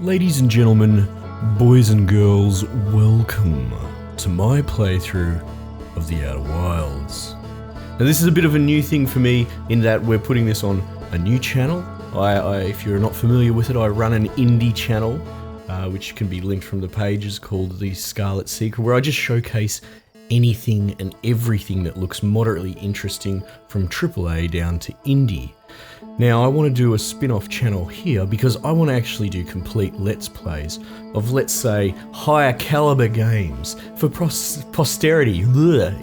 Ladies and gentlemen, boys and girls, welcome to my playthrough of the Outer Wilds. Now this is a bit of a new thing for me in that we're putting this on a new channel. If you're not familiar with it, I run an indie channel, which can be linked from the pages, called The Scarlet Seeker, where I just showcase anything and everything that looks moderately interesting from AAA down to indie. Now I want to do a spin-off channel here because I want to actually do complete Let's Plays of, let's say, higher caliber games for posterity,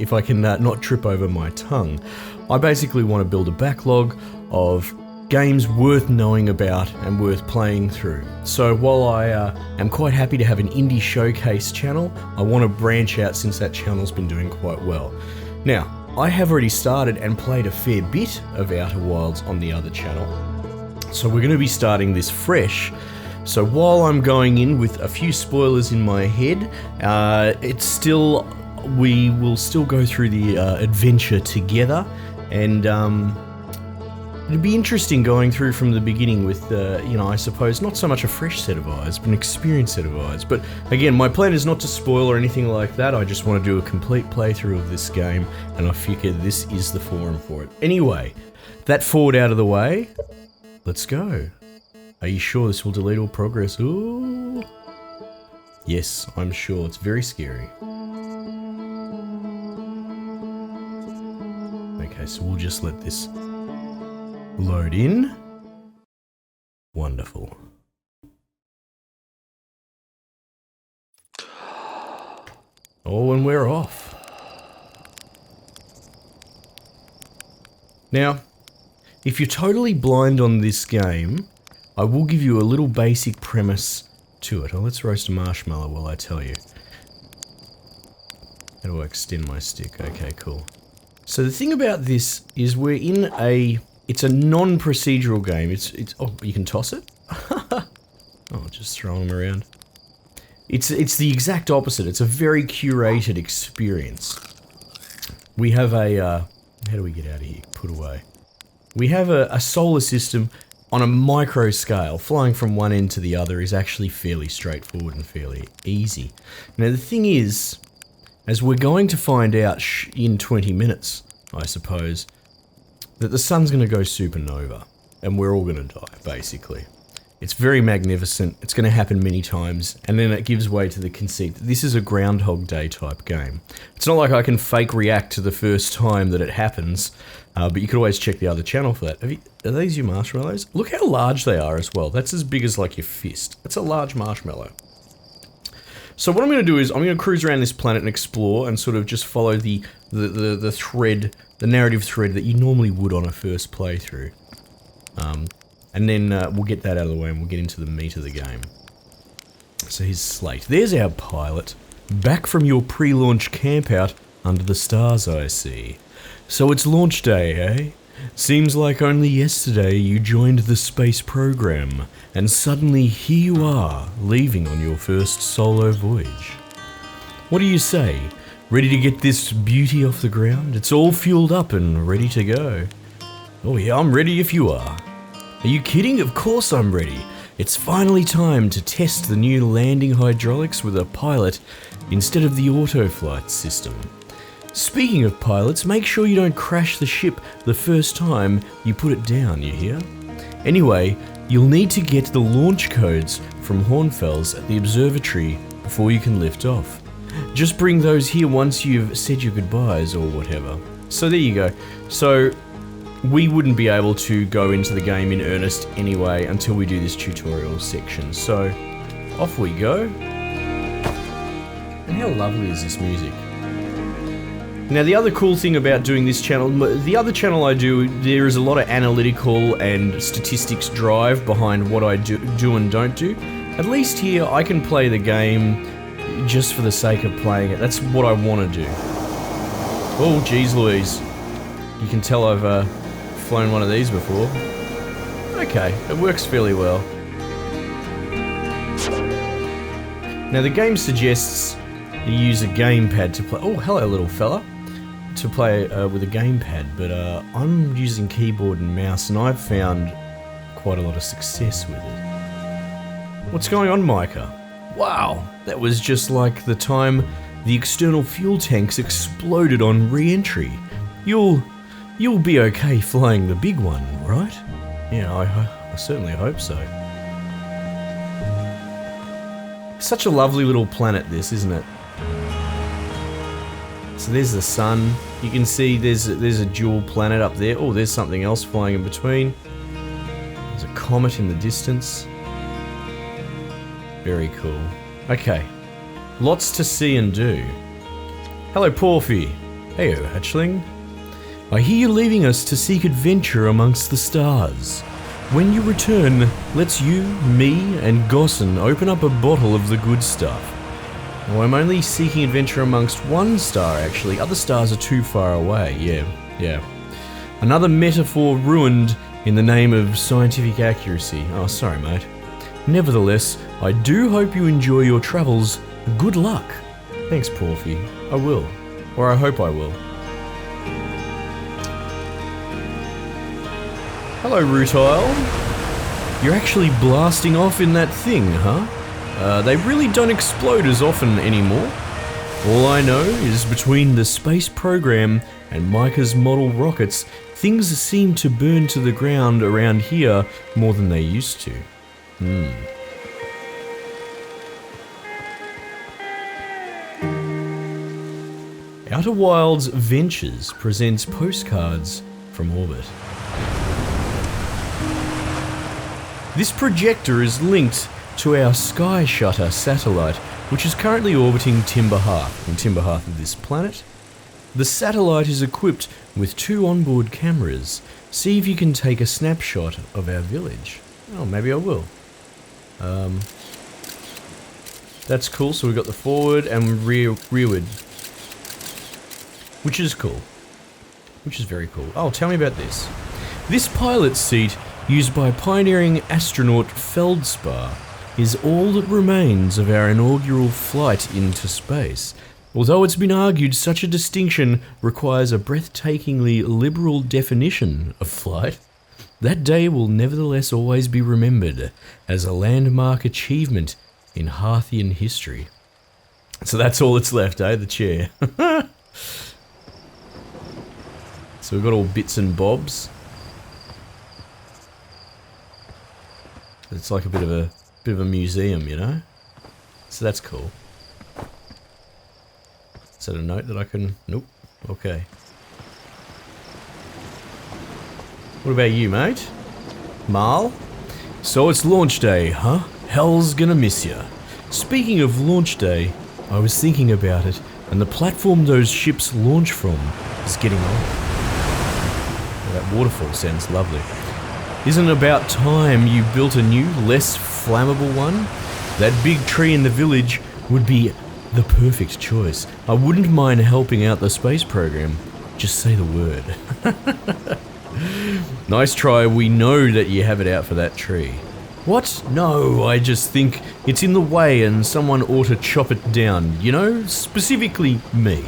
if I can not trip over my tongue. I basically want to build a backlog of games worth knowing about and worth playing through. So while I am quite happy to have an indie showcase channel, I want to branch out since that channel's been doing quite well. Now, I have already started and played a fair bit of Outer Wilds on the other channel, so we're going to be starting this fresh. So while I'm going in with a few spoilers in my head, we will still go through the adventure together, and it'd be interesting going through from the beginning with, I suppose, not so much a fresh set of eyes, but an experienced set of eyes. But again, my plan is not to spoil or anything like that. I just want to do a complete playthrough of this game, and I figure this is the forum for it. Anyway, that forward out of the way, let's go. Are you sure this will delete all progress? Ooh. Yes, I'm sure. It's very scary. Okay, so we'll just let this load in. Wonderful. Oh, and we're off. Now, if you're totally blind on this game, I will give you a little basic premise to it. Oh, let's roast a marshmallow while I tell you. How do I extend my stick? Okay, cool. So the thing about this is we're in it's a non-procedural game. Oh, you can toss it? Oh, just throwing them around. It's the exact opposite. It's a very curated experience. We have a, how do we get out of here? Put away. We have a solar system on a micro scale. Flying from one end to the other is actually fairly straightforward and fairly easy. Now the thing is, as we're going to find out in 20 minutes, I suppose, that the sun's going to go supernova, and we're all going to die, basically. It's very magnificent, it's going to happen many times, and then it gives way to the conceit that this is a Groundhog Day type game. It's not like I can fake react to the first time that it happens, but you could always check the other channel for that. Are these your marshmallows? Look how large they are as well. That's as big as like your fist. That's a large marshmallow. So what I'm going to do is I'm going to cruise around this planet and explore and sort of just follow the thread, the narrative thread that you normally would on a first playthrough. And then we'll get that out of the way and we'll get into the meat of the game. So here's Slate. There's our pilot. Back from your pre-launch campout under the stars, I see. So it's launch day, eh? Seems like only yesterday you joined the space program, and suddenly here you are, leaving on your first solo voyage. What do you say? Ready to get this beauty off the ground? It's all fueled up and ready to go. Oh yeah, I'm ready if you are. Are you kidding? Of course I'm ready. It's finally time to test the new landing hydraulics with a pilot instead of the auto-flight system. Speaking of pilots, make sure you don't crash the ship the first time you put it down, you hear? Anyway, you'll need to get the launch codes from Hornfels at the observatory before you can lift off. Just bring those here once you've said your goodbyes or whatever. So there you go. So we wouldn't be able to go into the game in earnest anyway until we do this tutorial section. So off we go. And how lovely is this music? Now the other cool thing about doing this channel, the other channel I do, there is a lot of analytical and statistics drive behind what I do and don't do. At least here I can play the game just for the sake of playing it. That's what I want to do. Oh geez Louise. You can tell I've flown one of these before. Okay, it works fairly well. Now the game suggests you use a gamepad to play. Oh hello little fella. To play with a gamepad, but I'm using keyboard and mouse, and I've found quite a lot of success with it. What's going on, Micah? Wow, that was just like the time the external fuel tanks exploded on re-entry. You'll be okay flying the big one, right? Yeah, I certainly hope so. Such a lovely little planet this, isn't it? So there's the sun. You can see there's a dual planet up there. Oh, there's something else flying in between. There's a comet in the distance. Very cool. Okay. Lots to see and do. Hello, Porphy. Heyo, hatchling. I hear you're leaving us to seek adventure amongst the stars. When you return, let's you, me, and Gossan open up a bottle of the good stuff. Well, I'm only seeking adventure amongst one star, actually. Other stars are too far away. Yeah. Another metaphor ruined in the name of scientific accuracy. Oh, sorry, mate. Nevertheless, I do hope you enjoy your travels. Good luck. Thanks, Porphy. I will. Or I hope I will. Hello, Rutile. You're actually blasting off in that thing, huh? They really don't explode as often anymore. All I know is between the space program and Micah's model rockets, things seem to burn to the ground around here more than they used to. Outer Wilds Ventures presents postcards from orbit. This projector is linked to our Sky Shutter satellite, which is currently orbiting Timber Hearth, in Timber Hearth of this planet. The satellite is equipped with 2 onboard cameras. See if you can take a snapshot of our village. Oh, maybe I will. That's cool, so we've got the forward and rearward. Which is cool. Which is very cool. Oh, tell me about this. This pilot seat, used by pioneering astronaut Feldspar, is all that remains of our inaugural flight into space. Although it's been argued such a distinction requires a breathtakingly liberal definition of flight, that day will nevertheless always be remembered as a landmark achievement in Hearthian history. So that's all that's left, eh? The chair. So we've got all bits and bobs. It's like a bit of a museum, you know? So that's cool. Is that a note that I can... Nope. Okay. What about you, mate? Marl? So it's launch day, huh? Hell's gonna miss ya. Speaking of launch day, I was thinking about it, and the platform those ships launch from is getting old. That waterfall sounds lovely. Isn't it about time you built a new, less flammable one? That big tree in the village would be the perfect choice. I wouldn't mind helping out the space program. Just say the word. Nice try, we know that you have it out for that tree. What? No, I just think it's in the way and someone ought to chop it down. You know, specifically me.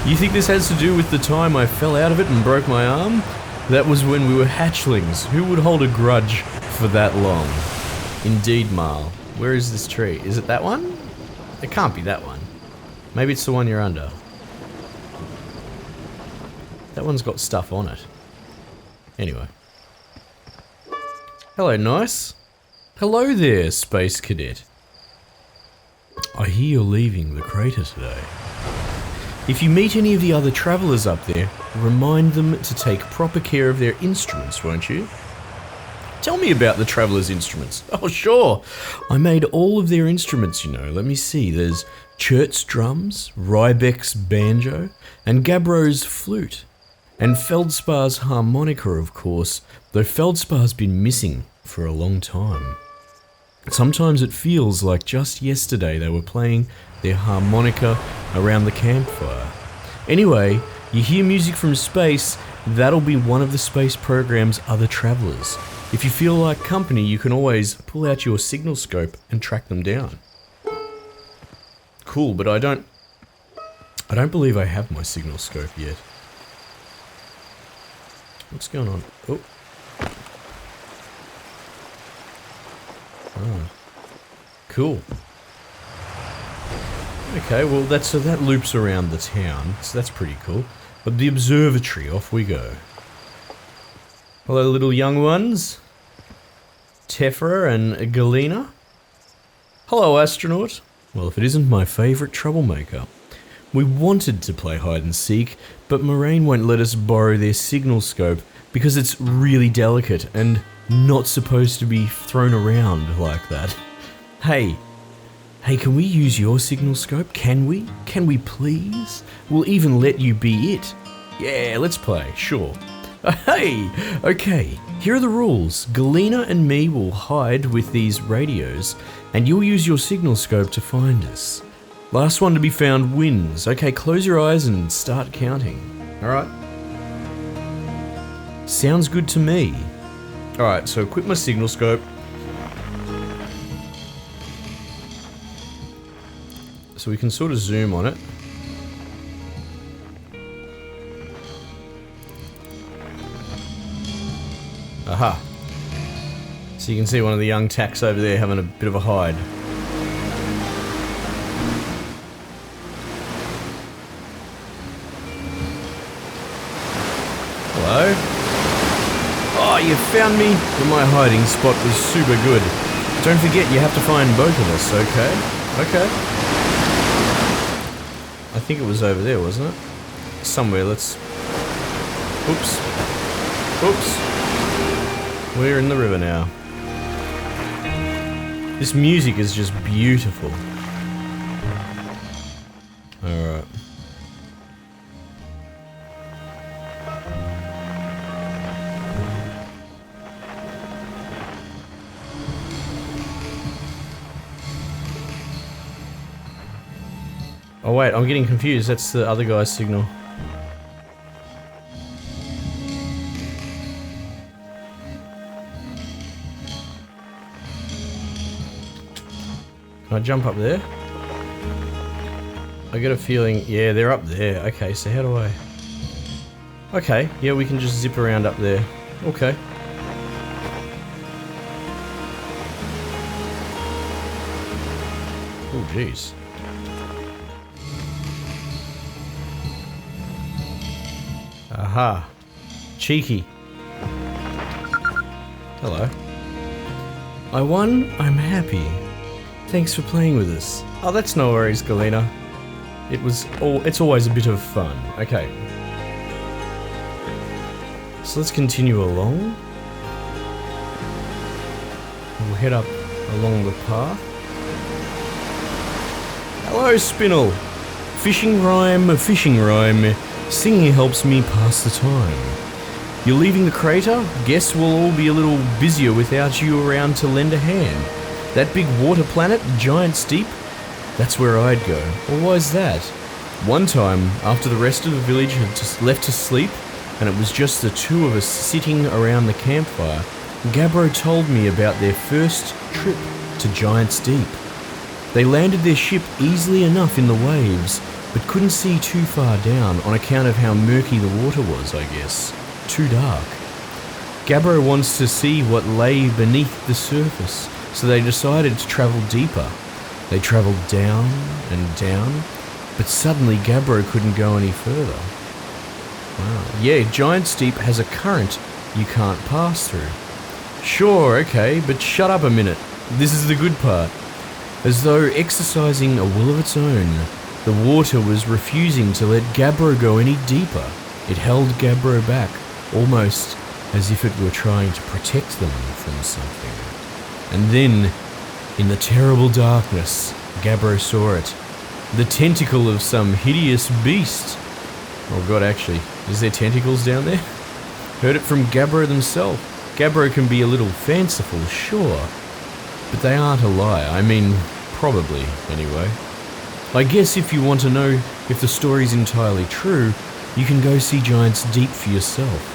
You think this has to do with the time I fell out of it and broke my arm? That was when we were hatchlings. Who would hold a grudge for that long? Indeed, Marl. Where is this tree? Is it that one? It can't be that one. Maybe it's the one you're under. That one's got stuff on it. Anyway. Hello, nice. Hello there, Space Cadet. I hear you're leaving the crater today. If you meet any of the other travellers up there, remind them to take proper care of their instruments, won't you? Tell me about the travellers' instruments. Oh, sure. I made all of their instruments, you know. Let me see. There's Chert's drums, Rybeck's banjo, and Gabro's flute. And Feldspar's harmonica, of course, though Feldspar's been missing for a long time. Sometimes it feels like just yesterday they were playing their harmonica around the campfire. Anyway, you hear music from space, that'll be one of the space program's other travellers. If you feel like company, you can always pull out your signal scope and track them down. Cool, but I don't believe I have my signal scope yet. What's going on? Oh. Alright. Cool. Okay, well so that loops around the town, so that's pretty cool. But the observatory, off we go. Hello little young ones. Tephra and Galena. Hello astronaut. Well, if it isn't my favourite troublemaker. We wanted to play hide and seek, but Moraine won't let us borrow their signal scope because it's really delicate and not supposed to be thrown around like that. Hey, can we use your signal scope? Can we? Can we please? We'll even let you be it. Yeah, let's play, sure. Hey, okay, here are the rules. Galena and me will hide with these radios, and you'll use your signal scope to find us. Last one to be found wins. Okay, close your eyes and start counting. Alright? Sounds good to me. Alright, so equip my signal scope. So we can sort of zoom on it. Aha. So you can see one of the young tacks over there having a bit of a hide. Hello? Oh, you found me? Well, my hiding spot was super good. Don't forget you have to find both of us, okay? Okay. I think it was over there, wasn't it? Somewhere, let's... Oops. Oops. We're in the river now. This music is just beautiful. Alright. Oh wait, I'm getting confused. That's the other guy's signal. Can I jump up there? I get a feeling, yeah, they're up there. Okay, so how do I... Okay, yeah, we can just zip around up there. Okay. Oh, jeez. Aha. Cheeky. Hello. I won, I'm happy. Thanks for playing with us. Oh, that's no worries, Galena. It's always a bit of fun. Okay. So let's continue along. We'll head up along the path. Hello, Spinel. Fishing rhyme, fishing rhyme. Singing helps me pass the time. You're leaving the crater? Guess we'll all be a little busier without you around to lend a hand. That big water planet, Giant Steep? That's where I'd go. Well, why's that? One time, after the rest of the village had just left to sleep, and it was just the two of us sitting around the campfire, Gabbro told me about their first trip to Giant Steep. They landed their ship easily enough in the waves, but couldn't see too far down on account of how murky the water was, I guess. Too dark. Gabbro wants to see what lay beneath the surface, so they decided to travel deeper. They travelled down and down, but suddenly Gabbro couldn't go any further. Wow. Yeah, Giant Steep has a current you can't pass through. Sure, okay, but shut up a minute. This is the good part. As though exercising a will of its own, the water was refusing to let Gabbro go any deeper. It held Gabbro back, almost as if it were trying to protect them from something. And then, in the terrible darkness, Gabbro saw it. The tentacle of some hideous beast. Oh god, actually, is there tentacles down there? Heard it from Gabbro themselves. Gabbro can be a little fanciful, sure, but they aren't a liar. I mean, probably, anyway. I guess if you want to know if the story's entirely true, you can go see Giant Steep for yourself.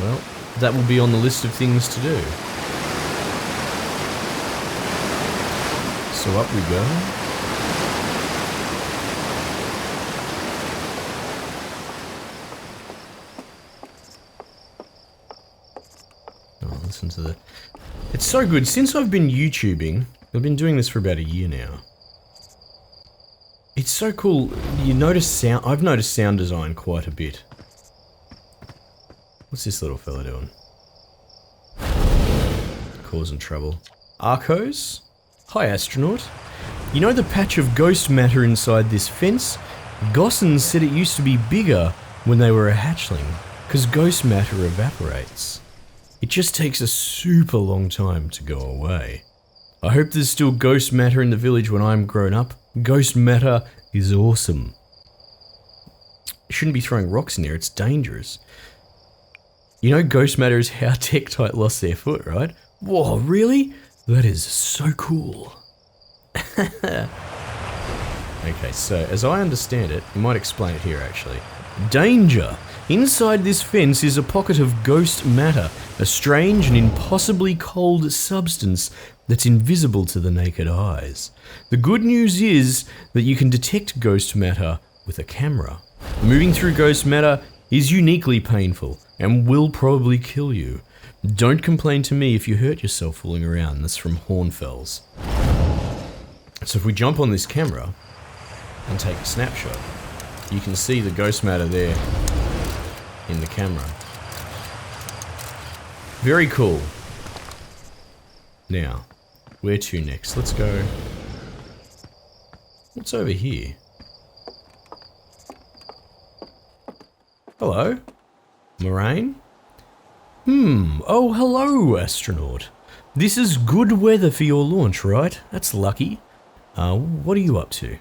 Well, that will be on the list of things to do. So up we go. Oh, listen to the... It's so good. Since I've been YouTubing, I've been doing this for about a year now. It's so cool. You notice sound. I've noticed sound design quite a bit. What's this little fella doing? Causing trouble. Arcos? Hi, astronaut. You know the patch of ghost matter inside this fence? Gosson said it used to be bigger when they were a hatchling, because ghost matter evaporates. It just takes a super long time to go away. I hope there's still ghost matter in the village when I'm grown up. Ghost matter is awesome. You shouldn't be throwing rocks in there, it's dangerous. You know ghost matter is how Tektite lost their foot, right? Whoa, really? That is so cool. Okay, so as I understand it, you might explain it here actually. Danger! Inside this fence is a pocket of ghost matter, a strange and impossibly cold substance that's invisible to the naked eyes. The good news is that you can detect ghost matter with a camera. Moving through ghost matter is uniquely painful and will probably kill you. Don't complain to me if you hurt yourself fooling around. That's from Hornfells. So if we jump on this camera and take a snapshot, you can see the ghost matter there in the camera. Very cool. Now, where to next? Let's go... What's over here? Hello? Moraine? Oh hello, astronaut. This is good weather for your launch, right? That's lucky. What are you up to?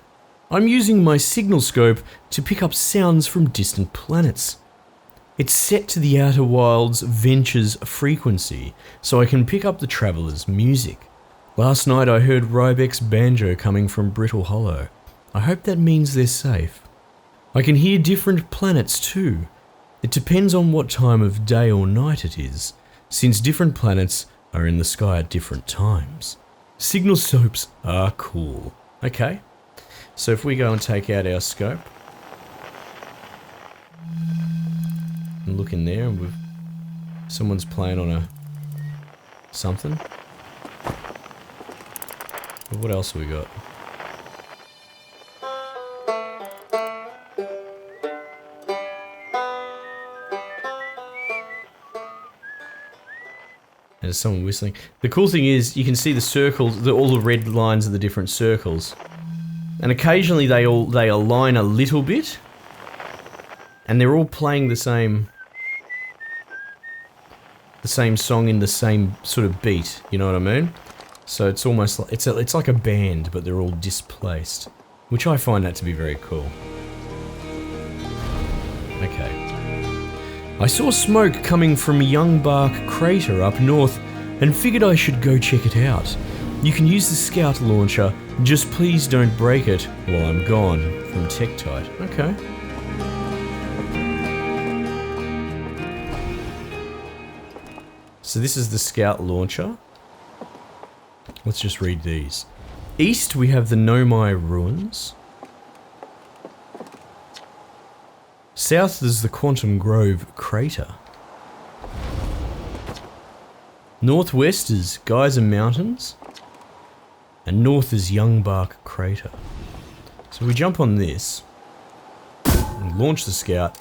I'm using my signal scope to pick up sounds from distant planets. It's set to the Outer Wilds Venture's frequency, so I can pick up the traveller's music. Last night I heard Rybek's banjo coming from Brittle Hollow. I hope that means they're safe. I can hear different planets too. It depends on what time of day or night it is, since different planets are in the sky at different times. Signal scopes are cool. Okay, so if we go and take out our scope and look in there, and someone's playing on a something. But what else have we got? There's someone whistling. The cool thing is you can see the circles, all the red lines are the different circles. And occasionally they align a little bit. And they're all playing the same song in the same sort of beat, you know what I mean? So it's almost like, it's like a band, but they're all displaced. Which I find that to be very cool. Okay. I saw smoke coming from Youngbark Crater up north and figured I should go check it out. You can use the scout launcher, just please don't break it while I'm gone, from Tektite. Okay. So this is the scout launcher. Let's just read these. East we have the Nomai ruins. South is the Quantum Grove crater. Northwest is Geyser Mountains. And north is Youngbark Crater. So we jump on this and launch the scout,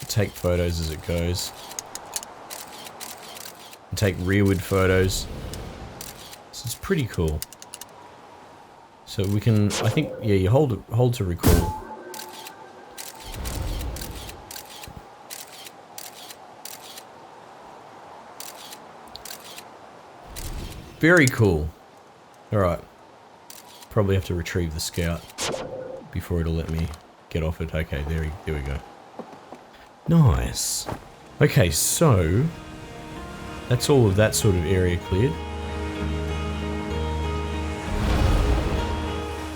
take photos as it goes, and take rearward photos. So it's pretty cool. So we can, I think, yeah, you hold to record. Very cool. Alright. Probably have to retrieve the scout before it'll let me get off it. Okay, there we go. Nice. Okay, so that's all of that sort of area cleared.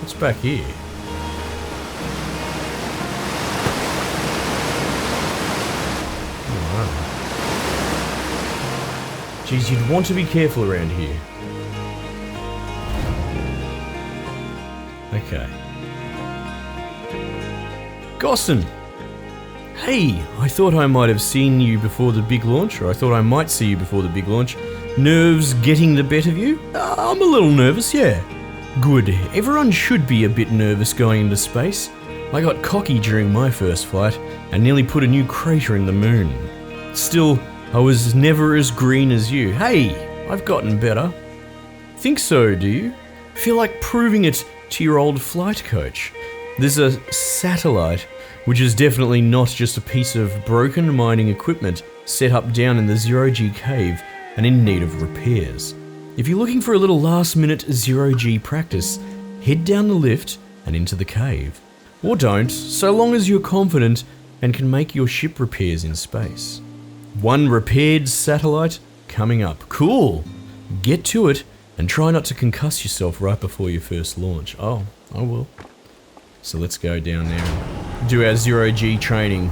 What's back here? Oh, wow. Geez, you'd want to be careful around here. Okay. Gosson! Hey, I thought I might have seen you before the big launch, or I thought I might see you before the big launch. Nerves getting the better of you? I'm a little nervous, yeah. Good. Everyone should be a bit nervous going into space. I got cocky during my first flight and nearly put a new crater in the moon. Still, I was never as green as you. Hey, I've gotten better. Think so, do you? Feel like proving it to your old flight coach. There's a satellite, which is definitely not just a piece of broken mining equipment set up down in the zero-G cave and in need of repairs. If you're looking for a little last-minute zero-G practice, head down the lift and into the cave. Or don't, so long as you're confident and can make your ship repairs in space. One repaired satellite coming up. Cool! Get to it and try not to concuss yourself right before your first launch. Oh, I will. So let's go down there and do our zero-G training.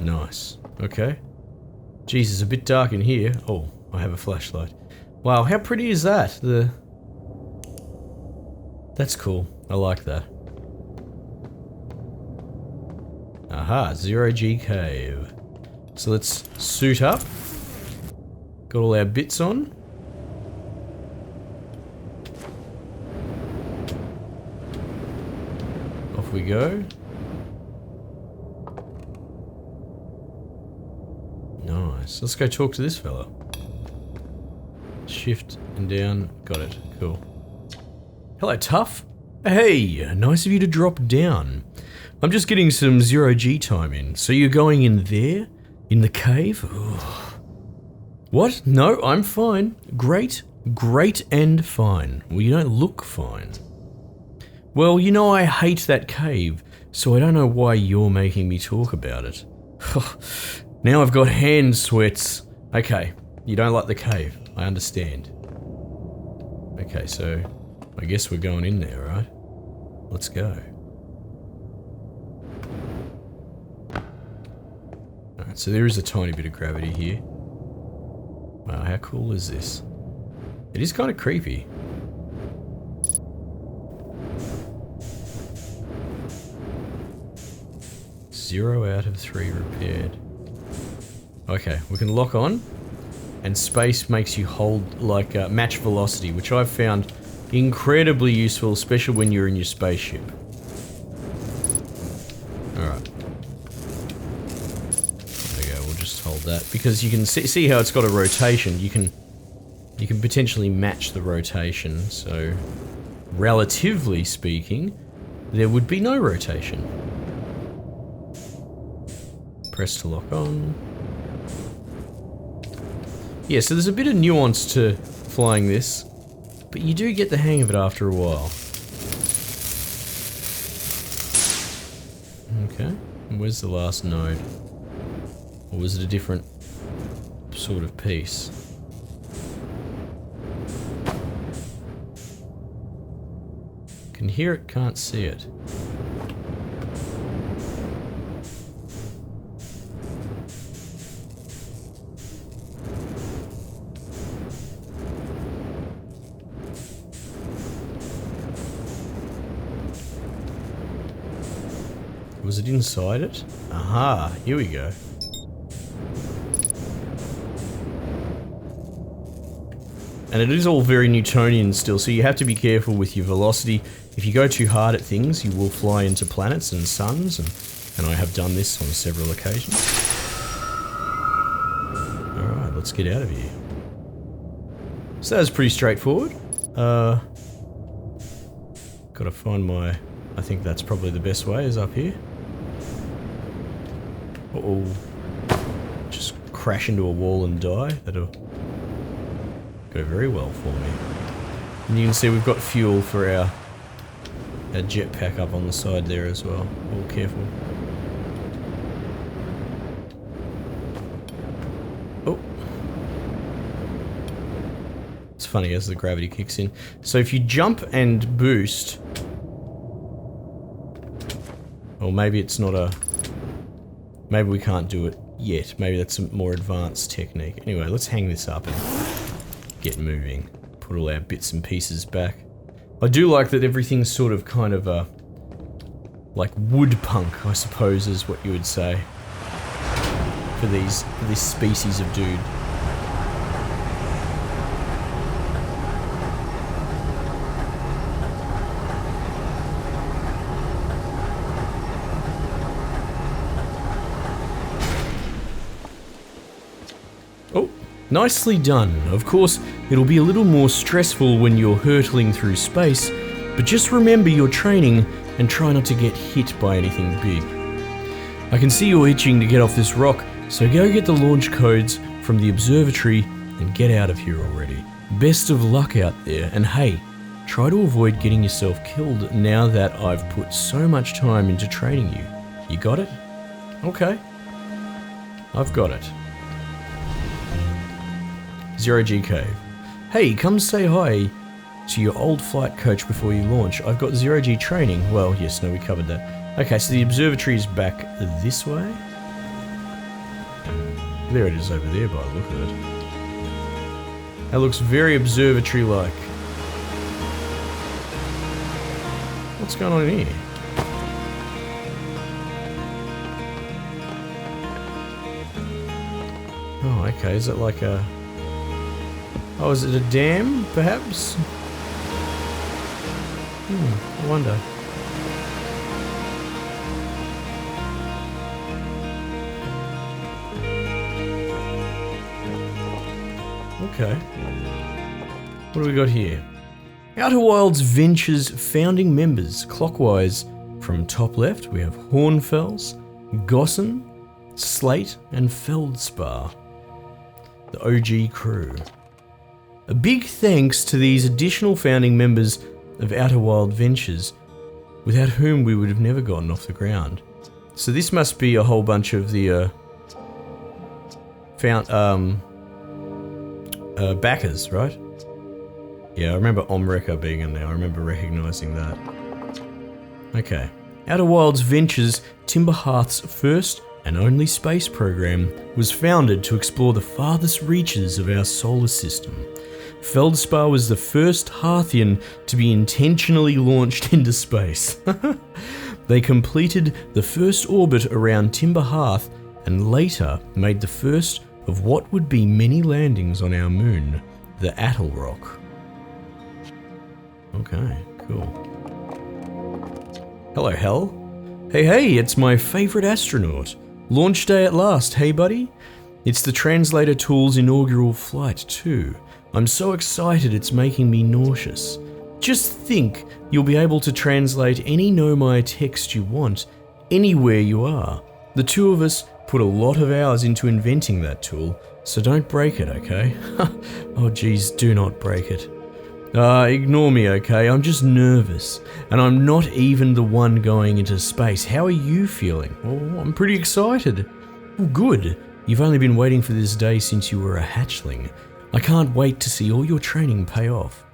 Nice. Okay. Jeez, it's a bit dark in here. Oh, I have a flashlight. Wow, how pretty is that? That's cool. I like that. Aha, zero-G cave. So let's suit up. Got all our bits on. Off we go. Nice. Let's go talk to this fella. Shift and down. Got it. Cool. Hello, Tough. Hey, nice of you to drop down. I'm just getting some zero-G time in. So you're going in there? In the cave? Ugh. What? No, I'm fine. Great, great and fine. Well, you don't look fine. Well, you know I hate that cave, so I don't know why you're making me talk about it. Now I've got hand sweats. Okay, you don't like the cave. I understand. Okay, so I guess we're going in there, right? Let's go. Alright, so there is a tiny bit of gravity here. Wow, how cool is this? It is kind of creepy. Zero out of 3 repaired. Okay, we can lock on, and space makes you hold like match velocity, which I've found incredibly useful, especially when you're in your spaceship. Alright. There we go, we'll just hold that, because you can see how it's got a rotation. You can potentially match the rotation, so relatively speaking, there would be no rotation. Press to lock on. Yeah, so there's a bit of nuance to flying this, but you do get the hang of it after a while. Okay, and where's the last node? Or was it a different sort of piece? Can hear it, can't see it. Was it inside it? Aha, here we go. And it is all very Newtonian still, so you have to be careful with your velocity. If you go too hard at things, you will fly into planets and suns, and I have done this on several occasions. Alright, let's get out of here. So that was pretty straightforward. Gotta find my... I think that's probably the best way, is up here. Uh-oh. Just crash into a wall and die. That'll go very well for me. And you can see we've got fuel for our jetpack up on the side there as well. All careful. Oh. It's funny as the gravity kicks in. So if you jump and boost... Or maybe it's not a... Maybe we can't do it yet. Maybe that's a more advanced technique. Anyway, let's hang this up and get moving. put all our bits and pieces back. I do like that everything's sort of kind of like wood punk, I suppose is what you would say. For this species of dude. Oh, nicely done. Of course, it'll be a little more stressful when you're hurtling through space, but just remember your training and try not to get hit by anything big. I can see you're itching to get off this rock, so go get the launch codes from the observatory and get out of here already. Best of luck out there, and hey, try to avoid getting yourself killed now that I've put so much time into training you. You got it? Okay. I've got it. Zero G Cave. Hey, come say hi to your old flight coach before you launch. I've got Zero G training. Well, yes, no, we covered that. Okay, so the observatory is back this way. There it is over there by the look of it. That looks very observatory-like. What's going on here? Oh, okay, is it like a... Oh, is it a dam, perhaps? I wonder. Okay. What do we got here? Outer Wilds Ventures founding members. Clockwise from top left, we have Hornfels, Gossen, Slate, and Feldspar. The OG crew. A big thanks to these additional founding members of Outer Wild Ventures, without whom we would have never gotten off the ground. So this must be a whole bunch of the backers, right? Yeah, I remember Omreka being in there. I remember recognizing that. Okay. Outer Wilds Ventures, Timber Hearth's first and only space program, was founded to explore the farthest reaches of our solar system. Feldspar was the first Hearthian to be intentionally launched into space. They completed the first orbit around Timber Hearth and later made the first of what would be many landings on our moon, the Atoll Rock. Okay, cool. Hello, Hell. Hey, it's my favorite astronaut. Launch day at last, hey buddy? It's the translator tool's inaugural flight too. I'm so excited it's making me nauseous. Just think, you'll be able to translate any Nomai text you want, anywhere you are. The two of us put a lot of hours into inventing that tool, so don't break it, okay? Oh geez, do not break it. Ignore me, okay? I'm just nervous, and I'm not even the one going into space. How are you feeling? Oh, I'm pretty excited. Oh, good. You've only been waiting for this day since you were a hatchling. I can't wait to see all your training pay off.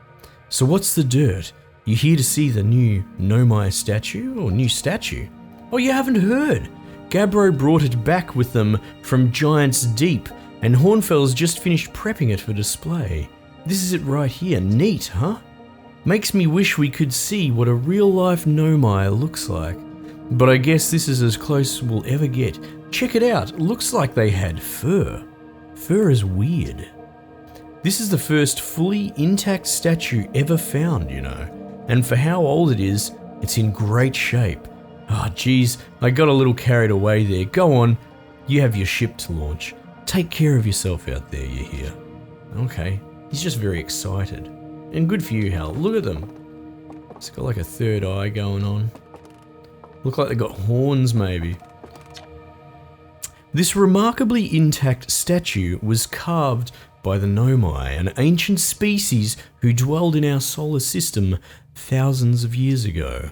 So what's the dirt? You here to see the new Nomai statue? Or new statue? Oh, you haven't heard? Gabbro brought it back with them from Giant's Deep, and Hornfels just finished prepping it for display. This is it right here. Neat, huh? Makes me wish we could see what a real-life Nomai looks like. But I guess this is as close as we'll ever get. Check it out. Looks like they had fur. Fur is weird. This is the first fully intact statue ever found, you know. And for how old it is, it's in great shape. Ah, geez, I got a little carried away there. Go on, you have your ship to launch. Take care of yourself out there, you hear? Okay, he's just very excited. And good for you, Hal. Look at them. It's got like a third eye going on. Look like they got horns, maybe. This remarkably intact statue was carved by the Nomai, an ancient species who dwelled in our solar system thousands of years ago.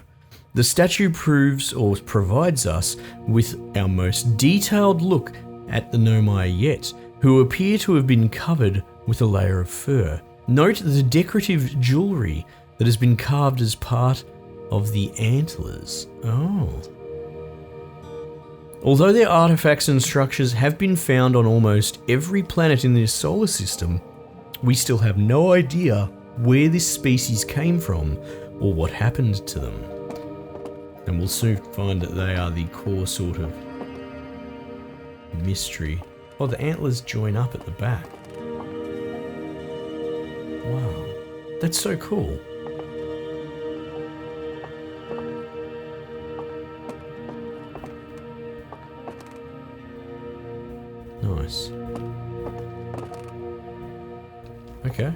The statue provides us with our most detailed look at the Nomai yet, who appear to have been covered with a layer of fur. Note the decorative jewellery that has been carved as part of the antlers. Oh. Although their artifacts and structures have been found on almost every planet in this solar system, we still have no idea where this species came from or what happened to them. And we'll soon find that they are the core sort of mystery. Oh, the antlers join up at the back. Wow, that's so cool. Nice. Okay.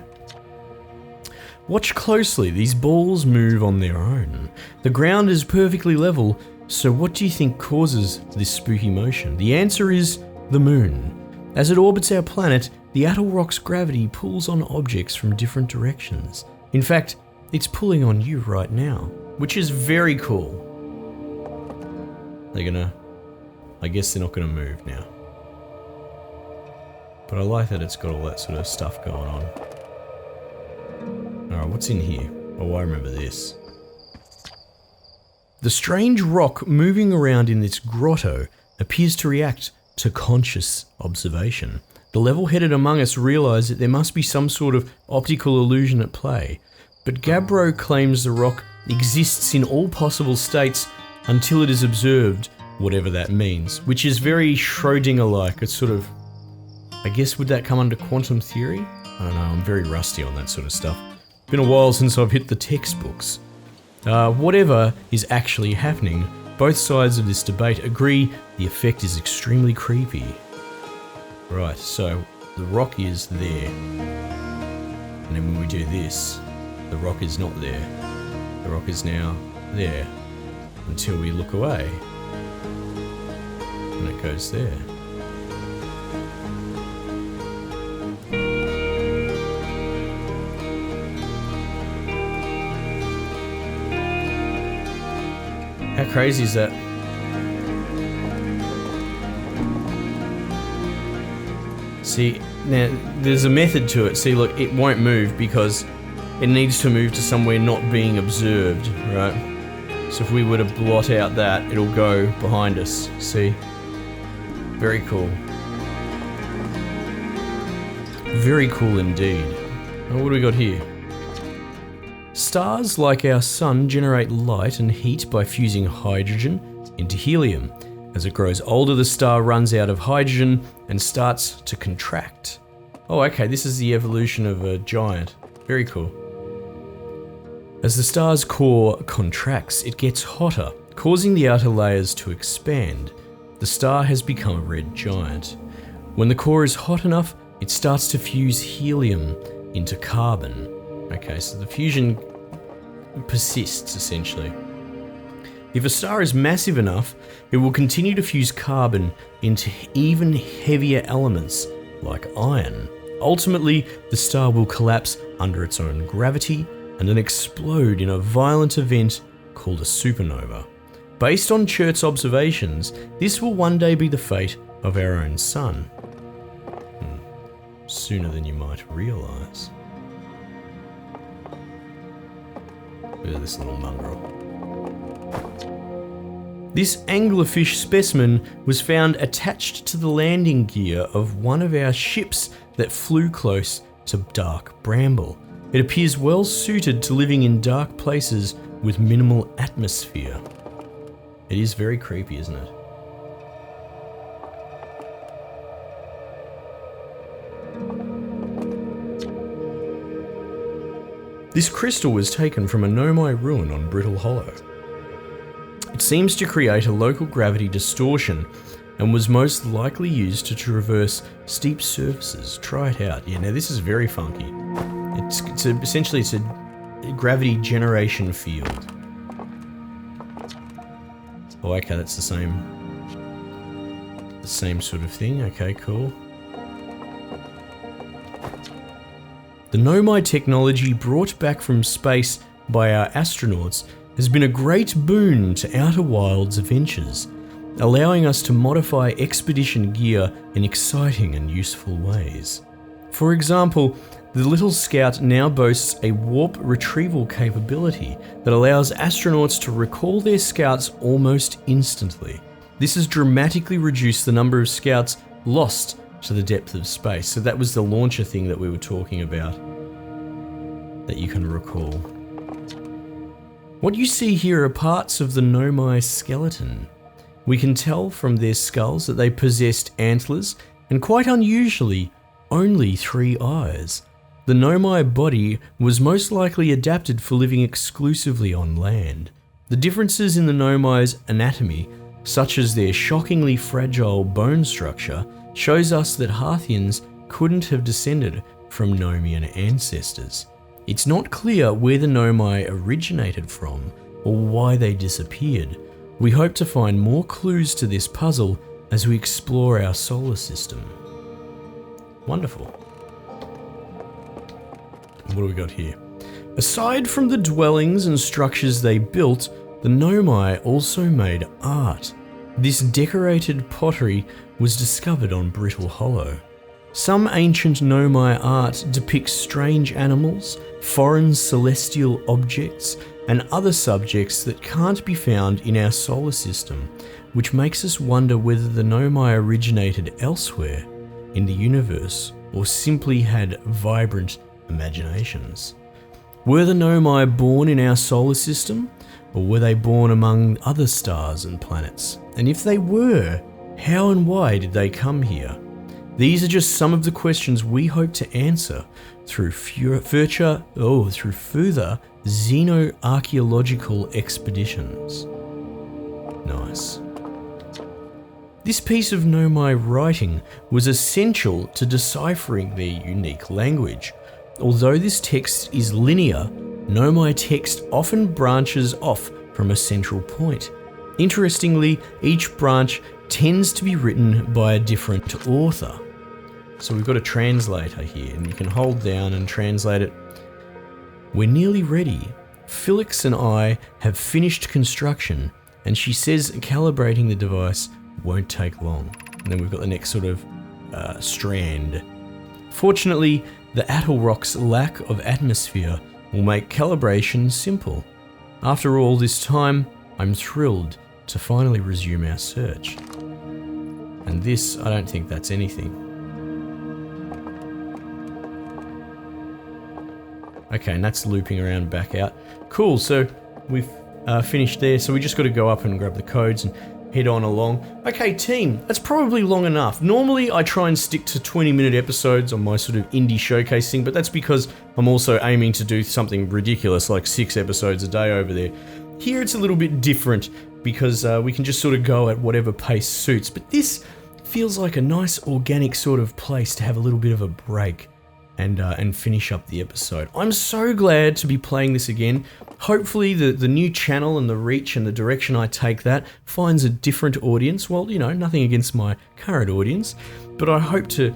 Watch closely, these balls move on their own. The ground is perfectly level, so what do you think causes this spooky motion? The answer is the moon. As it orbits our planet, the Atoll Rock's gravity pulls on objects from different directions. In fact, it's pulling on you right now, which is very cool. I guess they're not gonna move now. But I like that it's got all that sort of stuff going on. Alright, what's in here? Oh, I remember this. The strange rock moving around in this grotto appears to react to conscious observation. The level-headed among us realise that there must be some sort of optical illusion at play, but Gabbro claims the rock exists in all possible states until it is observed, whatever that means, which is very Schrödinger-like. It's sort of, I guess, would that come under quantum theory? I don't know, I'm very rusty on that sort of stuff. Been a while since I've hit the textbooks. Whatever is actually happening, both sides of this debate agree the effect is extremely creepy. Right, so the rock is there. And then when we do this, the rock is not there. The rock is now there. Until we look away. And it goes there. How crazy is that? See, now there's a method to it. See, look, it won't move because it needs to move to somewhere not being observed, right? So if we were to blot out that, it'll go behind us. See? Very cool. Very cool indeed. Now, what do we got here? Stars like our sun generate light and heat by fusing hydrogen into helium. As it grows older, the star runs out of hydrogen and starts to contract. Oh, okay, this is the evolution of a giant. Very cool. As the star's core contracts, it gets hotter, causing the outer layers to expand. The star has become a red giant. When the core is hot enough, it starts to fuse helium into carbon. Okay, so the fusion persists, essentially. If a star is massive enough, it will continue to fuse carbon into even heavier elements, like iron. Ultimately, the star will collapse under its own gravity and then explode in a violent event called a supernova. Based on Chert's observations, this will one day be the fate of our own sun. Sooner than you might realise. Look at this little mongrel. This anglerfish specimen was found attached to the landing gear of one of our ships that flew close to Dark Bramble. It appears well suited to living in dark places with minimal atmosphere. It is very creepy, isn't it? This crystal was taken from a Nomai ruin on Brittle Hollow. It seems to create a local gravity distortion and was most likely used to traverse steep surfaces. Try it out. Yeah, now this is very funky. Essentially it's a gravity generation field. Oh, okay, that's the same sort of thing. Okay, cool. The Nomai technology brought back from space by our astronauts has been a great boon to Outer Wilds adventures, allowing us to modify expedition gear in exciting and useful ways. For example, the Little Scout now boasts a warp retrieval capability that allows astronauts to recall their scouts almost instantly. This has dramatically reduced the number of scouts lost to the depth of space. So that was the launcher thing that we were talking about. that you can recall. What you see here are parts of the Nomai skeleton. We can tell from their skulls that they possessed antlers and, quite unusually, only 3 eyes. The Nomai body was most likely adapted for living exclusively on land. The differences in the Nomai's anatomy, such as their shockingly fragile bone structure, shows us that Harthians couldn't have descended from Nomian ancestors. It's not clear where the Nomai originated from or why they disappeared. We hope to find more clues to this puzzle as we explore our solar system. Wonderful. What do we got here? Aside from the dwellings and structures they built, the Nomai also made art. This decorated pottery was discovered on Brittle Hollow. Some ancient Nomai art depicts strange animals, foreign celestial objects, and other subjects that can't be found in our solar system, which makes us wonder whether the Nomai originated elsewhere in the universe or simply had vibrant imaginations. Were the Nomai born in our solar system, or were they born among other stars and planets? And if they were, how and why did they come here? These are just some of the questions we hope to answer through further xenoarchaeological expeditions. Nice. This piece of Nomai writing was essential to deciphering their unique language. Although this text is linear, Nomai text often branches off from a central point. Interestingly, each branch tends to be written by a different author. So we've got a translator here, and you can hold down and translate it. We're nearly ready. Felix and I have finished construction, and she says calibrating the device won't take long. And then we've got the next sort of strand. Fortunately, the Atoll Rock's lack of atmosphere will make calibration simple. After all this time, I'm thrilled to finally resume our search. And this, I don't think that's anything. Okay, and that's looping around back out. Cool, so we've finished there, so we just got to go up and grab the codes and head on along. Okay, team, that's probably long enough. Normally, I try and stick to 20-minute episodes on my sort of indie showcase thing, but that's because I'm also aiming to do something ridiculous like 6 episodes a day over there. Here, it's a little bit different because we can just sort of go at whatever pace suits, but this feels like a nice organic sort of place to have a little bit of a break and finish up the episode. I'm so glad to be playing this again. Hopefully the new channel and the reach and the direction I take that finds a different audience. Well, you know, nothing against my current audience, but I hope to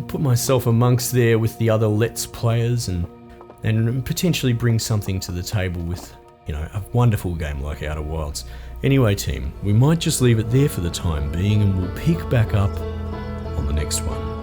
put myself amongst there with the other Let's Players and potentially bring something to the table with, you know, a wonderful game like Outer Wilds. Anyway, team, we might just leave it there for the time being, and we'll pick back up on the next one.